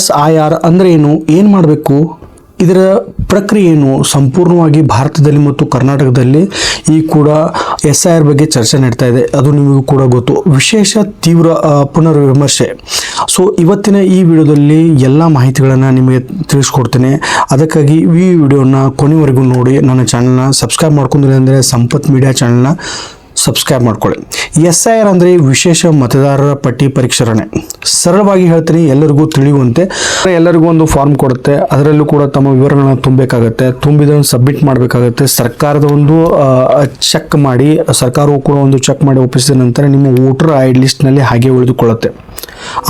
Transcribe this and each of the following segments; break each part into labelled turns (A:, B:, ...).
A: SIR ಅಂದರೆ ಏನು ಮಾಡಬೇಕು, ಇದರ ಪ್ರಕ್ರಿಯೆ ಏನು, ಸಂಪೂರ್ಣವಾಗಿ ಭಾರತದಲ್ಲಿ ಮತ್ತು ಕರ್ನಾಟಕದಲ್ಲಿ ಈ ಕೂಡ SIR ಬಗ್ಗೆ ಚರ್ಚೆ ನಡೀತಾ ಇದೆ. ಅದು ನಿಮಗೂ ಕೂಡ ಗೊತ್ತು. ವಿಶೇಷ ತೀವ್ರ ಪುನರ್ವಿಮರ್ಶೆ. ಸೊ ಇವತ್ತಿನ ಈ ವಿಡಿಯೋದಲ್ಲಿ ಎಲ್ಲ ಮಾಹಿತಿಗಳನ್ನು ನಿಮಗೆ ತಿಳಿಸ್ಕೊಡ್ತೇನೆ. ಅದಕ್ಕಾಗಿ ಈ ವಿಡಿಯೋನ ಕೊನೆವರೆಗೂ ನೋಡಿ. ನನ್ನ ಚಾನಲ್ನ ಸಬ್ಸ್ಕ್ರೈಬ್ ಮಾಡ್ಕೊಂಡಿಲ್ಲ ಅಂದರೆ ಸಂಪತ್ ಮೀಡಿಯಾ ಚಾನಲ್ನ ಸಬ್ಸ್ಕ್ರೈಬ್ ಮಾಡ್ಕೊಳ್ಳಿ. SIR ಅಂದರೆ ವಿಶೇಷ ಮತದಾರರ ಪಟ್ಟಿ ಪರಿಷ್ಕರಣೆ. ಸರಳವಾಗಿ ಹೇಳ್ತೀನಿ, ಎಲ್ಲರಿಗೂ ತಿಳಿಯುವಂತೆ. ಎಲ್ಲರಿಗೂ ಒಂದು ಫಾರ್ಮ್ ಕೊಡುತ್ತೆ, ಅದರಲ್ಲೂ ಕೂಡ ತಮ್ಮ ವಿವರಗಳನ್ನ ತುಂಬಬೇಕಾಗತ್ತೆ. ತುಂಬಿದನ್ನು ಸಬ್ಮಿಟ್ ಮಾಡಬೇಕಾಗತ್ತೆ. ಸರ್ಕಾರದ ಒಂದು ಚೆಕ್ ಮಾಡಿ, ಸರ್ಕಾರವು ಕೂಡ ಒಂದು ಚೆಕ್ ಮಾಡಿ ಒಪ್ಪಿಸಿದ ನಂತರ ನಿಮ್ಮ ವೋಟರ್ ID ಲಿಸ್ಟ್ನಲ್ಲಿ ಹಾಗೆ ಉಳಿದುಕೊಳ್ಳುತ್ತೆ.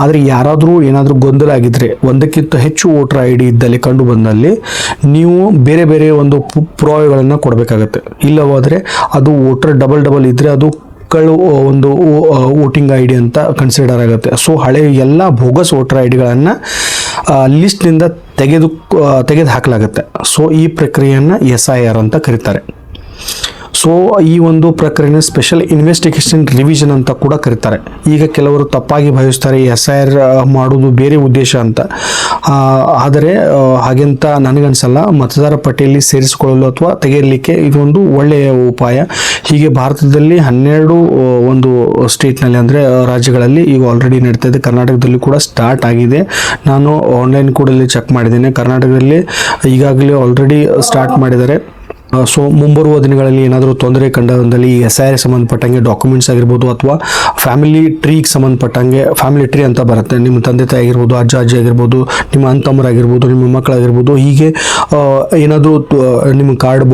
A: ಆದರೆ ಯಾರಾದರೂ ಏನಾದರೂ ಗೊಂದಲ ಆಗಿದ್ರೆ, ಒಂದಕ್ಕಿಂತ ಹೆಚ್ಚು ವೋಟರ್ ID ಇದ್ದಲ್ಲಿ ಕಂಡು ಬಂದಲ್ಲಿ ನೀವು ಬೇರೆ ಬೇರೆ ಒಂದು ಪುರಾವೆಗಳನ್ನು ಕೊಡಬೇಕಾಗತ್ತೆ. ಇಲ್ಲವಾದರೆ ಅದು ವೋಟರ್ ಡಬಲ್ ಇದ್ದರೆ ಅದು ಒಂದು ವೋಟಿಂಗ್ ID ಅಂತ ಕನ್ಸಿಡರ್ ಆಗುತ್ತೆ. ಸೊ ಹಳೆ ಎಲ್ಲ ಬೋಗಸ್ ವೋಟರ್ IDಗಳನ್ನು ಲಿಸ್ಟ್ನಿಂದ ತೆಗೆದು ಹಾಕಲಾಗುತ್ತೆ. ಸೊ ಈ ಪ್ರಕ್ರಿಯೆಯನ್ನು SIR ಅಂತ ಕರೀತಾರೆ. ಸೊ ಈ ಒಂದು ಪ್ರಕ್ರಿಯೆನ ಸ್ಪೆಷಲ್ ಇನ್ವೆಸ್ಟಿಗೇಷನ್ ರಿವಿಷನ್ ಅಂತ ಕೂಡ ಕರೀತಾರೆ. ಈಗ ಕೆಲವರು ತಪ್ಪಾಗಿ ಭಾವಿಸ್ತಾರೆ SIR ಮಾಡೋದು ಬೇರೆ ಉದ್ದೇಶ ಅಂತ. ಆದರೆ ಹಾಗೆಂತ ನನಗನ್ಸಲ್ಲ. ಮತದಾರ ಪಟ್ಟಿಯಲ್ಲಿ ಸೇರಿಸಿಕೊಳ್ಳಲು ಅಥವಾ ತೆಗೆಯಲಿಕ್ಕೆ ಇದೊಂದು ಒಳ್ಳೆಯ ಉಪಾಯ. ಹೀಗೆ ಭಾರತದಲ್ಲಿ 12 ಒಂದು ಸ್ಟೇಟ್ನಲ್ಲಿ ಅಂದರೆ ರಾಜ್ಯಗಳಲ್ಲಿ ಈಗ ಆಲ್ರೆಡಿ ನಡೀತಾ ಇದೆ. ಕರ್ನಾಟಕದಲ್ಲಿ ಕೂಡ ಸ್ಟಾರ್ಟ್ ಆಗಿದೆ. ನಾನು ಆನ್ಲೈನ್ ಕೂಡ ಇಲ್ಲಿ ಚೆಕ್ ಮಾಡಿದ್ದೇನೆ. ಕರ್ನಾಟಕದಲ್ಲಿ ಈಗಾಗಲೇ ಆಲ್ರೆಡಿ ಸ್ಟಾರ್ಟ್ ಮಾಡಿದ್ದಾರೆ. ಸೊ ಮುಂಬರುವ ದಿನಗಳಲ್ಲಿ ಏನಾದರೂ ತೊಂದರೆ ಕಂಡದಲ್ಲಿ ಈ SIR ಸಂಬಂಧಪಟ್ಟಂಗೆ ಡಾಕ್ಯುಮೆಂಟ್ಸ್ ಆಗಿರ್ಬೋದು ಅಥವಾ ಫ್ಯಾಮಿಲಿ ಟ್ರೀಗೆ ಸಂಬಂಧಪಟ್ಟಂಗೆ, ಫ್ಯಾಮಿಲಿ ಟ್ರೀ ಅಂತ ಬರುತ್ತೆ. ನಿಮ್ಮ ತಂದೆ ತಾಯಿ ಆಗಿರ್ಬೋದು, ಅಜ್ಜ ಅಜ್ಜಿ ಆಗಿರ್ಬೋದು, ನಿಮ್ಮ ಅಣ್ಣತಮ್ಮರಾಗಿರ್ಬೋದು, ನಿಮ್ಮ ಮಕ್ಕಳಾಗಿರ್ಬೋದು, ಹೀಗೆ ಏನಾದರೂ ನಿಮ್ಮ ಕಾರ್ಡ್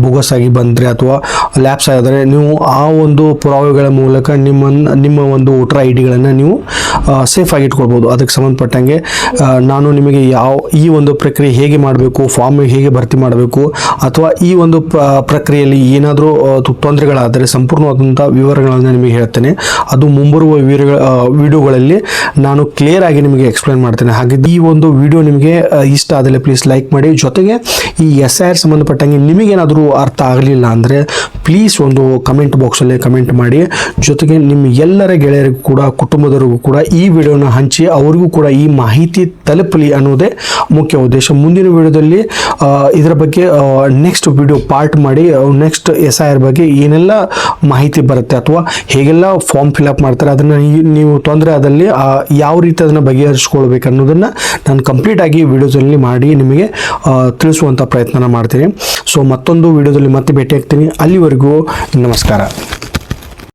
A: ಬೋಗಸ್ ಆಗಿ ಬಂದರೆ ಅಥವಾ ಲ್ಯಾಪ್ಸ್ ಆದರೆ ನೀವು ಆ ಒಂದು ಪುರಾವೆಗಳ ಮೂಲಕ ನಿಮ್ಮ ಒಂದು ವೋಟರ್ IDಗಳನ್ನು ನೀವು ಸೇಫ್ ಆಗಿ ಇಟ್ಕೊಳ್ಬೋದು. ಅದಕ್ಕೆ ಸಂಬಂಧಪಟ್ಟಂಗೆ ನಾನು ನಿಮಗೆ ಈ ಒಂದು ಪ್ರಕ್ರಿಯೆ ಹೇಗೆ ಮಾಡಬೇಕು, ಫಾರ್ಮ್ ಹೇಗೆ ಭರ್ತಿ ಮಾಡಬೇಕು, ಅಥವಾ ಈ ಒಂದು ಪ್ರಕ್ರಿಯೆಯಲ್ಲಿ ಏನಾದರೂ ತೊಂದರೆಗಳಾದರೆ ಸಂಪೂರ್ಣವಾದಂಥ ವಿವರಗಳನ್ನು ನಿಮಗೆ ಹೇಳ್ತೇನೆ. ಅದು ಮುಂಬರುವ ವಿಡಿಯೋಗಳಲ್ಲಿ ನಾನು ಕ್ಲಿಯರ್ ಆಗಿ ನಿಮಗೆ ಎಕ್ಸ್ಪ್ಲೇನ್ ಮಾಡ್ತೇನೆ. ಹಾಗೆ ಈ ಒಂದು ವಿಡಿಯೋ ನಿಮಗೆ ಇಷ್ಟ ಆದಲ್ಲಿ ಪ್ಲೀಸ್ ಲೈಕ್ ಮಾಡಿ. ಜೊತೆಗೆ ಈ SIR ಸಂಬಂಧಪಟ್ಟಂಗೆ ನಿಮಗೇನಾದರೂ ಅರ್ಥ ಆಗಲಿಲ್ಲ ಅಂದರೆ ಪ್ಲೀಸ್ ಒಂದು ಕಮೆಂಟ್ ಬಾಕ್ಸಲ್ಲಿ ಕಮೆಂಟ್ ಮಾಡಿ. ಜೊತೆಗೆ ನಿಮ್ಮ ಎಲ್ಲರ ಗೆಳೆಯರಿಗೂ ಕೂಡ, ಕುಟುಂಬದವರಿಗೂ ಕೂಡ ಈ ವಿಡಿಯೋನ ಹಂಚಿ ಅವರಿಗೂ ಕೂಡ ಈ ಮಾಹಿತಿ ತಲುಪಲಿ ಅನ್ನೋದೇ ಮುಖ್ಯ ಉದ್ದೇಶ. ಮುಂದಿನ ವಿಡಿಯೋದಲ್ಲಿ ಇದರ ಬಗ್ಗೆ ನೆಕ್ಸ್ಟ್ ವಿಡಿಯೋ ಪಾರ್ಟ್ ಮಾಡಿ ನೆಕ್ಸ್ಟ್ SIR ಬಗ್ಗೆ ಏನೆಲ್ಲ ಮಾಹಿತಿ ಬರುತ್ತೆ ಅಥವಾ ಹೇಗೆಲ್ಲ ಫಾರ್ಮ್ ಫಿಲ್ಅಪ್ ಮಾಡ್ತಾರೆ, ಅದನ್ನು ನೀವು ತೊಂದರೆ ಆದಲ್ಲಿ ಯಾವ ರೀತಿ ಅದನ್ನು ಬಗೆಹರಿಸ್ಕೊಳ್ಬೇಕು ಅನ್ನೋದನ್ನು ನಾನು ಕಂಪ್ಲೀಟ್ ಆಗಿ ವಿಡಿಯೋದಲ್ಲಿ ಮಾಡಿ ನಿಮಗೆ ತಿಳಿಸುವಂಥ ಪ್ರಯತ್ನ ಮಾಡ್ತೀನಿ. ಸೊ ಮತ್ತೊಂದು ವಿಡಿಯೋದಲ್ಲಿ ಮತ್ತೆ ಭೇಟಿ ಆಗ್ತೀನಿ. ಅಲ್ಲಿವರೆಗೂ ನಮಸ್ಕಾರ.